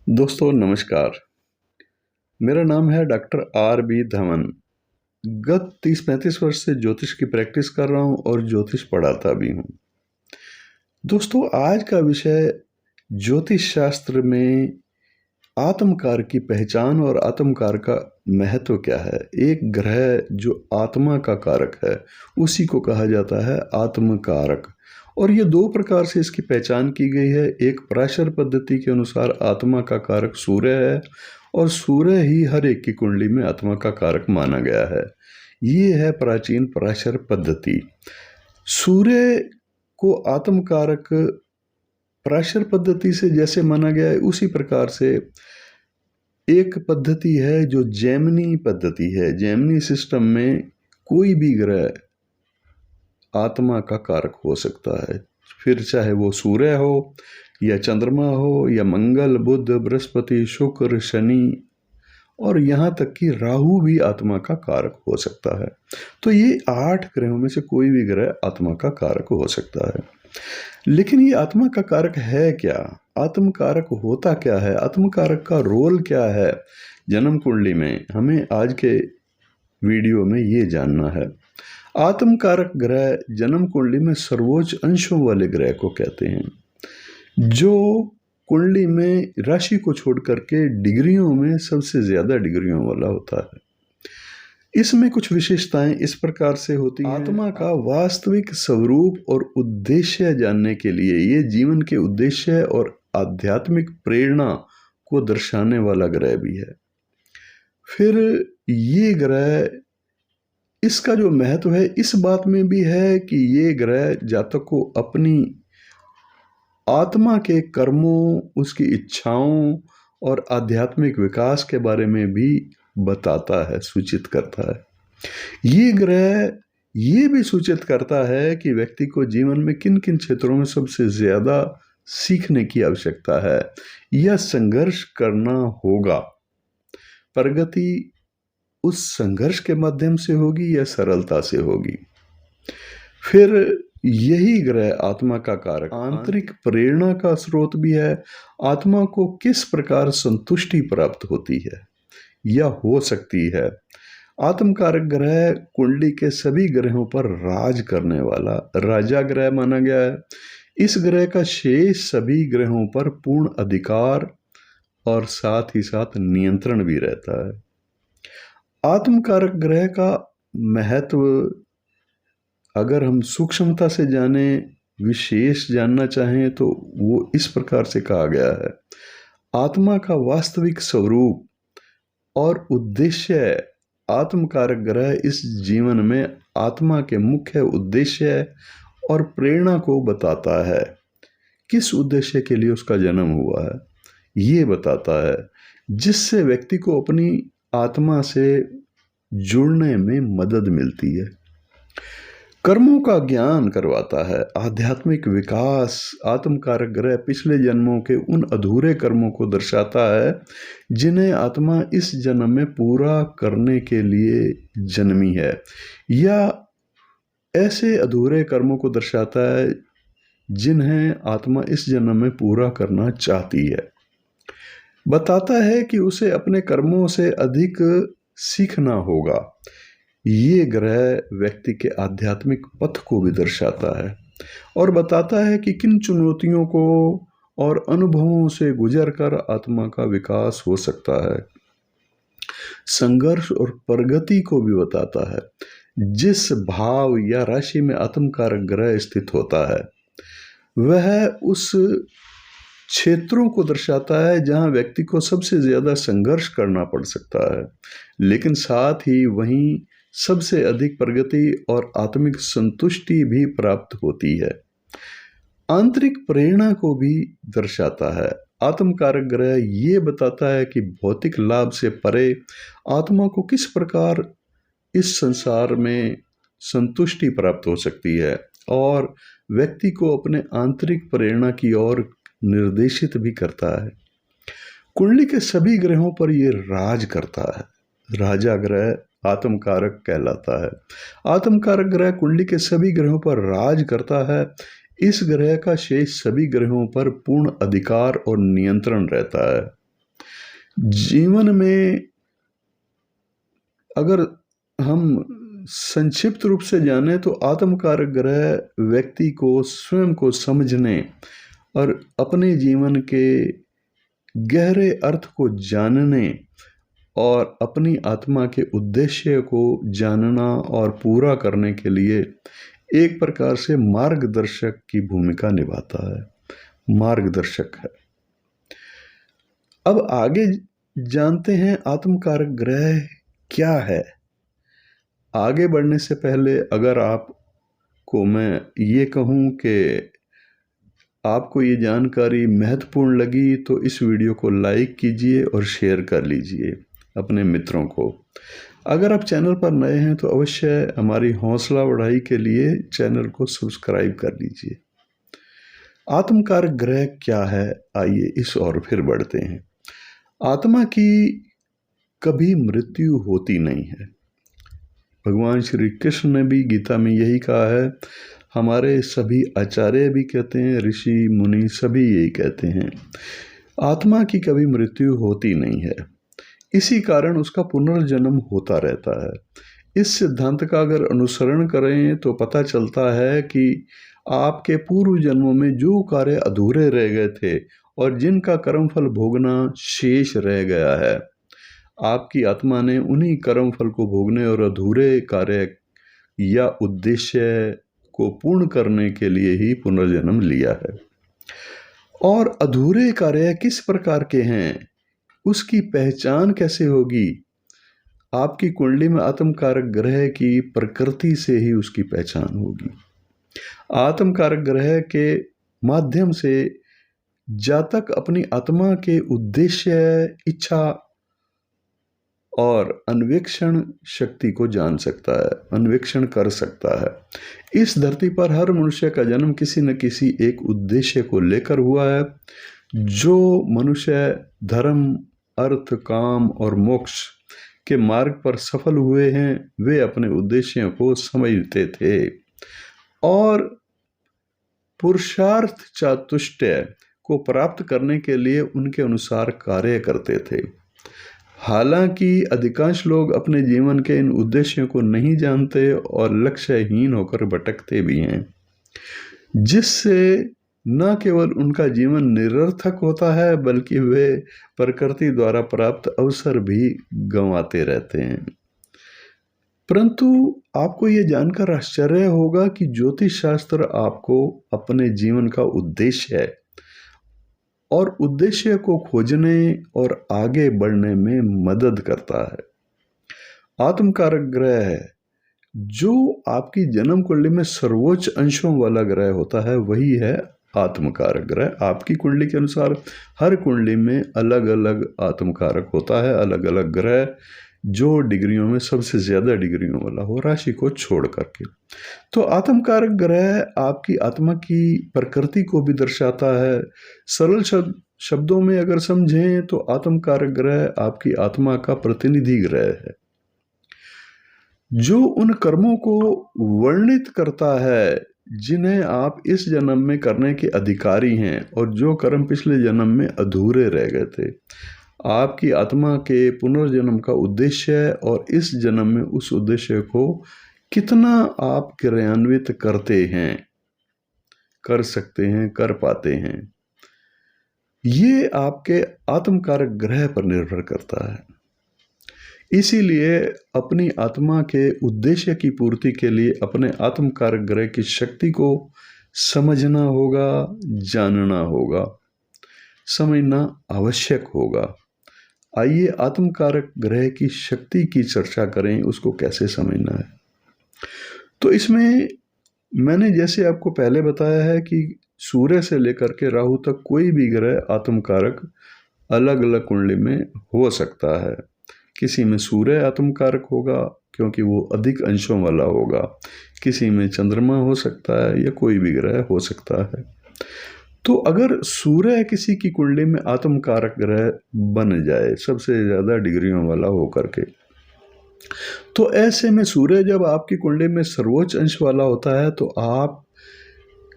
दोस्तों नमस्कार। मेरा नाम है डॉक्टर आर बी धवन। गत 30-35 वर्ष से ज्योतिष की प्रैक्टिस कर रहा हूं और ज्योतिष पढ़ाता भी हूं। दोस्तों आज का विषय ज्योतिष शास्त्र में आत्मकार की पहचान और आत्मकार का महत्व क्या है। एक ग्रह जो आत्मा का कारक है उसी को कहा जाता है आत्मकारक, और ये दो प्रकार से इसकी पहचान की गई है। एक पराशर पद्धति के अनुसार आत्मा का कारक सूर्य है और सूर्य ही हर एक की कुंडली में आत्मा का कारक माना गया है। ये है प्राचीन पराशर पद्धति। सूर्य को आत्मकारक पराशर पद्धति से जैसे माना गया है उसी प्रकार से एक पद्धति है जो जैमिनी पद्धति है। जैमिनी सिस्टम में कोई भी ग्रह आत्मा का कारक हो सकता है, फिर चाहे वो सूर्य हो या चंद्रमा हो या मंगल, बुध, बृहस्पति, शुक्र, शनि और यहाँ तक कि राहु भी आत्मा का कारक हो सकता है। तो ये 8 ग्रहों में से कोई भी ग्रह आत्मा का कारक हो सकता है। लेकिन ये आत्मा का कारक है क्या? आत्म कारक होता क्या है? आत्म कारक का रोल क्या है जन्म कुंडली में? हमें आज के वीडियो में ये जानना है। आत्म कारक ग्रह जन्म कुंडली में सर्वोच्च अंशों वाले ग्रह को कहते हैं, जो कुंडली में राशि को छोड़ करके डिग्रियों में सबसे ज्यादा डिग्रियों वाला होता है। इसमें कुछ विशेषताएं इस प्रकार से होती हैं। आत्मा का वास्तविक स्वरूप और उद्देश्य जानने के लिए ये जीवन के उद्देश्य और आध्यात्मिक प्रेरणा को दर्शाने वाला ग्रह भी है। फिर ये ग्रह, इसका जो महत्व है इस बात में भी है कि ये ग्रह जातक को अपनी आत्मा के कर्मों, उसकी इच्छाओं और आध्यात्मिक विकास के बारे में भी बताता है, सूचित करता है। ये ग्रह ये भी सूचित करता है कि व्यक्ति को जीवन में किन किन क्षेत्रों में सबसे ज्यादा सीखने की आवश्यकता है या संघर्ष करना होगा। प्रगति उस संघर्ष के माध्यम से होगी या सरलता से होगी। फिर यही ग्रह आत्मा का कारक आंतरिक प्रेरणा का स्रोत भी है। आत्मा को किस प्रकार संतुष्टि प्राप्त होती है या हो सकती है। आत्मकारक ग्रह कुंडली के सभी ग्रहों पर राज करने वाला राजा ग्रह माना गया है। इस ग्रह का शेष सभी ग्रहों पर पूर्ण अधिकार और साथ ही साथ नियंत्रण भी रहता है। आत्मकारक ग्रह का महत्व अगर हम सूक्ष्मता से जाने, विशेष जानना चाहें तो वो इस प्रकार से कहा गया है। आत्मा का वास्तविक स्वरूप और उद्देश्य। आत्मकारक ग्रह इस जीवन में आत्मा के मुख्य उद्देश्य और प्रेरणा को बताता है। किस उद्देश्य के लिए उसका जन्म हुआ है ये बताता है, जिससे व्यक्ति को अपनी आत्मा से जुड़ने में मदद मिलती है। कर्मों का ज्ञान करवाता है। आध्यात्मिक विकास। आत्मकारक ग्रह पिछले जन्मों के उन अधूरे कर्मों को दर्शाता है जिन्हें आत्मा इस जन्म में पूरा करने के लिए जन्मी है, या ऐसे अधूरे कर्मों को दर्शाता है जिन्हें आत्मा इस जन्म में पूरा करना चाहती है। बताता है कि उसे अपने कर्मों से अधिक सीखना होगा। ये ग्रह व्यक्ति के आध्यात्मिक पथ को भी दर्शाता है और बताता है कि किन चुनौतियों को और अनुभवों से गुजरकर आत्मा का विकास हो सकता है। संघर्ष और प्रगति को भी बताता है। जिस भाव या राशि में आत्मकारक ग्रह स्थित होता है वह उस क्षेत्रों को दर्शाता है जहां व्यक्ति को सबसे ज्यादा संघर्ष करना पड़ सकता है, लेकिन साथ ही वहीं सबसे अधिक प्रगति और आत्मिक संतुष्टि भी प्राप्त होती है। आंतरिक प्रेरणा को भी दर्शाता है। आत्मकारक ग्रह ये बताता है कि भौतिक लाभ से परे आत्मा को किस प्रकार इस संसार में संतुष्टि प्राप्त हो सकती है और व्यक्ति को अपने आंतरिक प्रेरणा की ओर निर्देशित भी करता है। कुंडली के सभी ग्रहों पर यह राज करता है। राजा ग्रह आत्मकारक कहलाता है। आत्मकारक ग्रह कुंडली के सभी ग्रहों पर राज करता है। इस ग्रह का शेष सभी ग्रहों पर पूर्ण अधिकार और नियंत्रण रहता है। जीवन में अगर हम संक्षिप्त रूप से जाने तो आत्मकारक ग्रह व्यक्ति को स्वयं को समझने और अपने जीवन के गहरे अर्थ को जानने और अपनी आत्मा के उद्देश्य को जानना और पूरा करने के लिए एक प्रकार से मार्गदर्शक की भूमिका निभाता है, मार्गदर्शक है। अब आगे जानते हैं आत्मकारक ग्रह क्या है। आगे बढ़ने से पहले अगर आपको मैं ये कहूँ कि आपको ये जानकारी महत्वपूर्ण लगी तो इस वीडियो को लाइक कीजिए और शेयर कर लीजिए अपने मित्रों को। अगर आप चैनल पर नए हैं तो अवश्य हमारी हौसला बढ़ाई के लिए चैनल को सब्सक्राइब कर लीजिए। आत्मकारक ग्रह क्या है, आइए इस ओर फिर बढ़ते हैं। आत्मा की कभी मृत्यु होती नहीं है। भगवान श्री कृष्ण ने भी गीता में यही कहा है, हमारे सभी आचार्य भी कहते हैं, ऋषि मुनि सभी यही कहते हैं, आत्मा की कभी मृत्यु होती नहीं है। इसी कारण उसका पुनर्जन्म होता रहता है। इस सिद्धांत का अगर अनुसरण करें तो पता चलता है कि आपके पूर्व जन्मों में जो कार्य अधूरे रह गए थे और जिनका कर्मफल भोगना शेष रह गया है, आपकी आत्मा ने उन्हीं कर्मफल को भोगने और अधूरे कार्य या उद्देश्य को पूर्ण करने के लिए ही पुनर्जन्म लिया है। और अधूरे कार्य किस प्रकार के हैं, उसकी पहचान कैसे होगी? आपकी कुंडली में आत्मकारक ग्रह की प्रकृति से ही उसकी पहचान होगी। आत्मकारक ग्रह के माध्यम से जातक अपनी आत्मा के उद्देश्य, इच्छा और अन्वेषण शक्ति को जान सकता है, अन्वेषण कर सकता है। इस धरती पर हर मनुष्य का जन्म किसी न किसी एक उद्देश्य को लेकर हुआ है। जो मनुष्य धर्म, अर्थ, काम और मोक्ष के मार्ग पर सफल हुए हैं वे अपने उद्देश्यों को समझते थे और पुरुषार्थ चातुष्टय को प्राप्त करने के लिए उनके अनुसार कार्य करते थे। हालांकि अधिकांश लोग अपने जीवन के इन उद्देश्यों को नहीं जानते और लक्ष्यहीन होकर भटकते भी हैं, जिससे न केवल उनका जीवन निरर्थक होता है बल्कि वे प्रकृति द्वारा प्राप्त अवसर भी गंवाते रहते हैं। परंतु आपको ये जानकर आश्चर्य होगा कि ज्योतिष शास्त्र आपको अपने जीवन का उद्देश्य और उद्देश्य को खोजने और आगे बढ़ने में मदद करता है। आत्मकारक ग्रह जो आपकी जन्म कुंडली में सर्वोच्च अंशों वाला ग्रह होता है वही है आत्मकारक ग्रह। आपकी कुंडली के अनुसार हर कुंडली में अलग अलग आत्मकारक होता है, अलग अलग ग्रह जो डिग्रियों में सबसे ज्यादा डिग्रियों वाला हो, राशि को छोड़ करके। तो आत्मकारक ग्रह आपकी आत्मा की प्रकृति को भी दर्शाता है। सरल शब्दों में अगर समझें तो आत्मकारक ग्रह आपकी आत्मा का प्रतिनिधि ग्रह है जो उन कर्मों को वर्णित करता है जिन्हें आप इस जन्म में करने के अधिकारी हैं और जो कर्म पिछले जन्म में अधूरे रह गए थे। आपकी आत्मा के पुनर्जन्म का उद्देश्य और इस जन्म में उस उद्देश्य को कितना आप क्रियान्वित करते हैं, कर सकते हैं, कर पाते हैं, ये आपके आत्मकारक ग्रह पर निर्भर करता है। इसीलिए अपनी आत्मा के उद्देश्य की पूर्ति के लिए अपने आत्मकारक ग्रह की शक्ति को समझना होगा, जानना होगा, समझना आवश्यक होगा। आइए आत्मकारक ग्रह की शक्ति की चर्चा करें, उसको कैसे समझना है। तो इसमें मैंने जैसे आपको पहले बताया है कि सूर्य से लेकर के राहु तक कोई भी ग्रह आत्मकारक अलग अलग कुंडली में हो सकता है। किसी में सूर्य आत्मकारक होगा क्योंकि वो अधिक अंशों वाला होगा, किसी में चंद्रमा हो सकता है या कोई भी ग्रह हो सकता है। तो अगर सूर्य किसी की कुंडली में आत्मकारक ग्रह बन जाए सबसे ज़्यादा डिग्रियों वाला होकर के, तो ऐसे में सूर्य जब आपकी कुंडली में सर्वोच्च अंश वाला होता है तो आप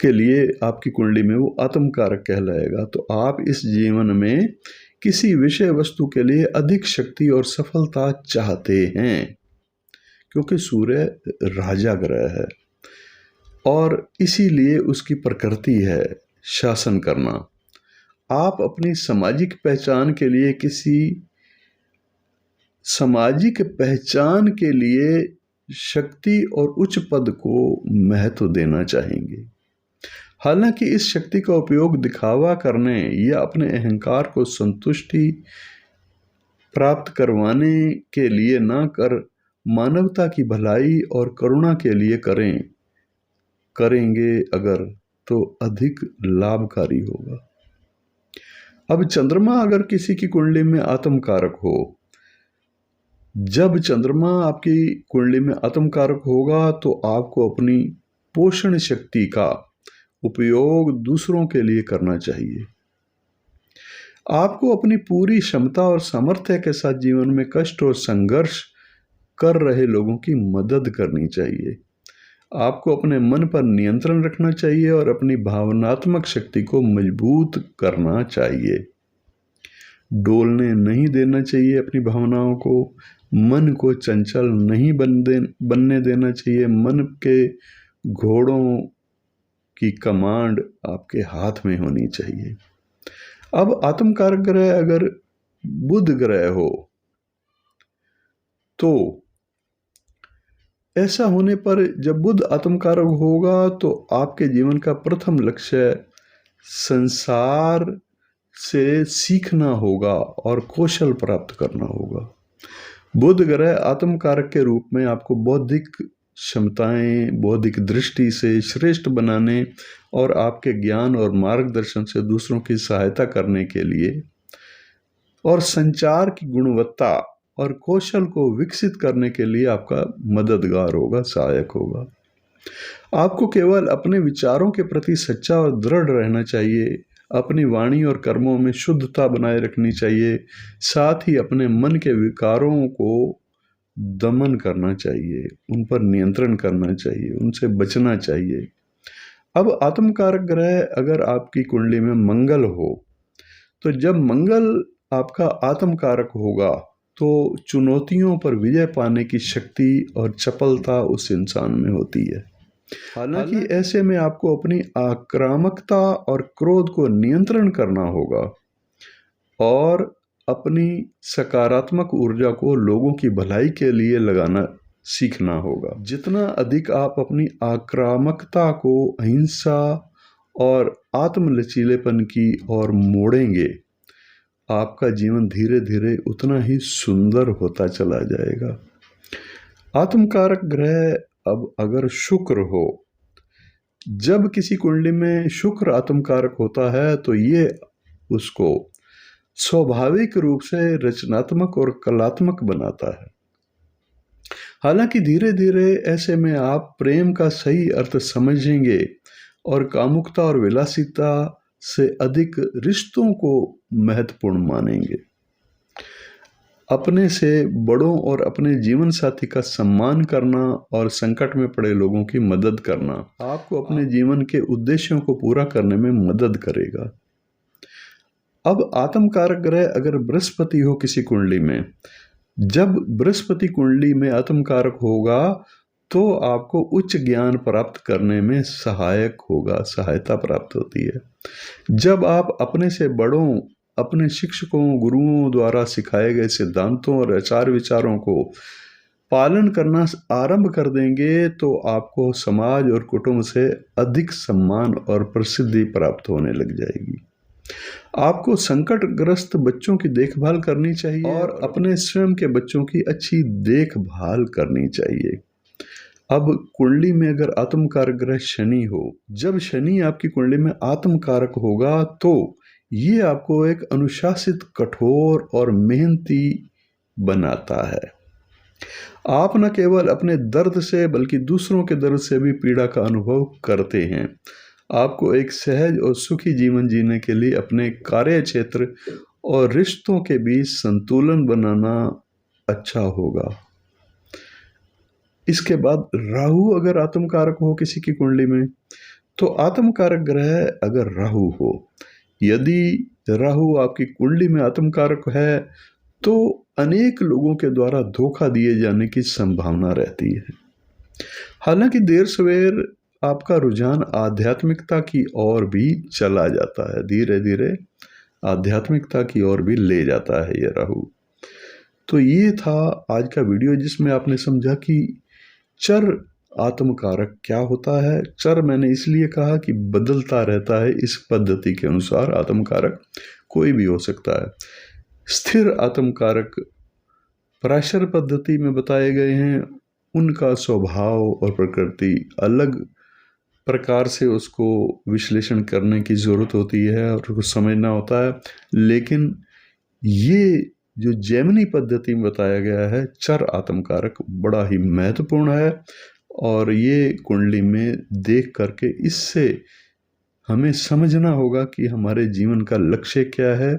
के लिए आपकी कुंडली में वो आत्म कारक कहलाएगा। तो आप इस जीवन में किसी विषय वस्तु के लिए अधिक शक्ति और सफलता चाहते हैं, क्योंकि सूर्य राजा ग्रह है और इसीलिए उसकी प्रकृति है शासन करना। आप अपनी सामाजिक पहचान के लिए शक्ति और उच्च पद को महत्व देना चाहेंगे। हालांकि इस शक्ति का उपयोग दिखावा करने या अपने अहंकार को संतुष्टि प्राप्त करवाने के लिए ना कर मानवता की भलाई और करुणा के लिए करेंगे अगर, तो अधिक लाभकारी होगा। अब चंद्रमा अगर किसी की कुंडली में आत्म कारक हो, जब चंद्रमा आपकी कुंडली में आत्म कारक होगा तो आपको अपनी पोषण शक्ति का उपयोग दूसरों के लिए करना चाहिए। आपको अपनी पूरी क्षमता और सामर्थ्य के साथ जीवन में कष्ट और संघर्ष कर रहे लोगों की मदद करनी चाहिए। आपको अपने मन पर नियंत्रण रखना चाहिए और अपनी भावनात्मक शक्ति को मजबूत करना चाहिए। डोलने नहीं देना चाहिए अपनी भावनाओं को, मन को चंचल नहीं बनने देना चाहिए। मन के घोड़ों की कमांड आपके हाथ में होनी चाहिए। अब आत्मकारक ग्रह अगर बुध ग्रह हो तो ऐसा होने पर जब बुध आत्मकारक होगा तो आपके जीवन का प्रथम लक्ष्य संसार से सीखना होगा और कौशल प्राप्त करना होगा। बुध ग्रह आत्मकारक के रूप में आपको बौद्धिक क्षमताएं, बौद्धिक दृष्टि से श्रेष्ठ बनाने और आपके ज्ञान और मार्गदर्शन से दूसरों की सहायता करने के लिए और संचार की गुणवत्ता और कौशल को विकसित करने के लिए आपका मददगार होगा, सहायक होगा। आपको केवल अपने विचारों के प्रति सच्चा और दृढ़ रहना चाहिए। अपनी वाणी और कर्मों में शुद्धता बनाए रखनी चाहिए। साथ ही अपने मन के विकारों को दमन करना चाहिए, उन पर नियंत्रण करना चाहिए, उनसे बचना चाहिए। अब आत्मकारक ग्रह अगर आपकी कुंडली में मंगल हो तो जब मंगल आपका आत्मकारक होगा तो चुनौतियों पर विजय पाने की शक्ति और चपलता उस इंसान में होती है। हालांकि ऐसे में आपको अपनी आक्रामकता और क्रोध को नियंत्रण करना होगा और अपनी सकारात्मक ऊर्जा को लोगों की भलाई के लिए लगाना सीखना होगा। जितना अधिक आप अपनी आक्रामकता को अहिंसा और आत्मलचीलेपन की ओर मोड़ेंगे, आपका जीवन धीरे धीरे उतना ही सुंदर होता चला जाएगा। आत्मकारक ग्रह अब अगर शुक्र हो, जब किसी कुंडली में शुक्र आत्मकारक होता है तो ये उसको स्वाभाविक रूप से रचनात्मक और कलात्मक बनाता है। हालांकि धीरे धीरे ऐसे में आप प्रेम का सही अर्थ समझेंगे और कामुकता और विलासिता से अधिक रिश्तों को महत्वपूर्ण मानेंगे। अपने से बड़ों और अपने जीवन साथी का सम्मान करना और संकट में पड़े लोगों की मदद करना आपको अपने जीवन के उद्देश्यों को पूरा करने में मदद करेगा। अब आत्मकारक ग्रह अगर बृहस्पति हो किसी कुंडली में, जब बृहस्पति कुंडली में आत्मकारक होगा तो आपको उच्च ज्ञान प्राप्त करने में सहायक होगा, सहायता प्राप्त होती है। जब आप अपने से बड़ों, अपने शिक्षकों, गुरुओं द्वारा सिखाए गए सिद्धांतों और आचार विचारों को पालन करना आरंभ कर देंगे तो आपको समाज और कुटुंब से अधिक सम्मान और प्रसिद्धि प्राप्त होने लग जाएगी। आपको संकटग्रस्त बच्चों की देखभाल करनी चाहिए और अपने स्वयं के बच्चों की अच्छी देखभाल करनी चाहिए। अब कुंडली में अगर आत्मकारक ग्रह शनि हो, जब शनि आपकी कुंडली में आत्मकारक होगा तो ये आपको एक अनुशासित, कठोर और मेहनती बनाता है। आप न केवल अपने दर्द से बल्कि दूसरों के दर्द से भी पीड़ा का अनुभव करते हैं। आपको एक सहज और सुखी जीवन जीने के लिए अपने कार्य क्षेत्र और रिश्तों के बीच संतुलन बनाना अच्छा होगा। इसके बाद राहु अगर आत्मकारक हो किसी की कुंडली में, तो आत्मकारक ग्रह अगर राहु हो, यदि राहु आपकी कुंडली में आत्मकारक है तो अनेक लोगों के द्वारा धोखा दिए जाने की संभावना रहती है। हालांकि देर सवेर आपका रुझान आध्यात्मिकता की ओर भी चला जाता है, धीरे धीरे आध्यात्मिकता की ओर भी ले जाता है ये राहु। तो ये था आज का वीडियो जिसमें आपने समझा कि चर आत्मकारक क्या होता है। चर मैंने इसलिए कहा कि बदलता रहता है, इस पद्धति के अनुसार आत्मकारक कोई भी हो सकता है। स्थिर आत्मकारक पराशर पद्धति में बताए गए हैं, उनका स्वभाव और प्रकृति अलग प्रकार से उसको विश्लेषण करने की ज़रूरत होती है और उसको समझना होता है। लेकिन ये जो जैमिनी पद्धति में बताया गया है चर आत्मकारक बड़ा ही महत्वपूर्ण है, और ये कुंडली में देख करके इससे हमें समझना होगा कि हमारे जीवन का लक्ष्य क्या है,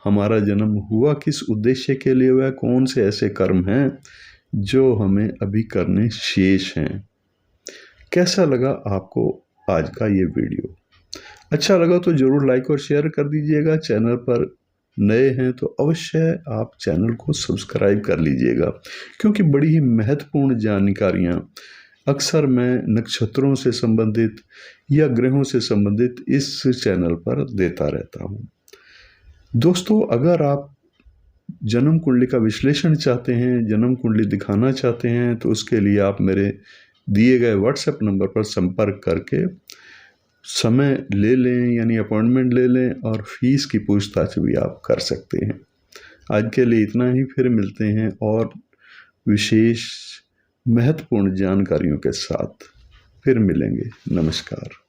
हमारा जन्म हुआ किस उद्देश्य के लिए हुआ है, कौन से ऐसे कर्म हैं जो हमें अभी करने शेष हैं। कैसा लगा आपको आज का ये वीडियो? अच्छा लगा तो ज़रूर लाइक और शेयर कर दीजिएगा। चैनल पर नए हैं तो अवश्य आप चैनल को सब्सक्राइब कर लीजिएगा, क्योंकि बड़ी ही महत्वपूर्ण जानकारियाँ अक्सर मैं नक्षत्रों से संबंधित या ग्रहों से संबंधित इस चैनल पर देता रहता हूँ। दोस्तों, अगर आप जन्म कुंडली का विश्लेषण चाहते हैं, जन्म कुंडली दिखाना चाहते हैं, तो उसके लिए आप मेरे दिए गए व्हाट्सएप नंबर पर संपर्क करके समय ले लें, यानी अपॉइंटमेंट ले लें, और फीस की पूछताछ भी आप कर सकते हैं। आज के लिए इतना ही, फिर मिलते हैं और विशेष महत्वपूर्ण जानकारियों के साथ फिर मिलेंगे। नमस्कार।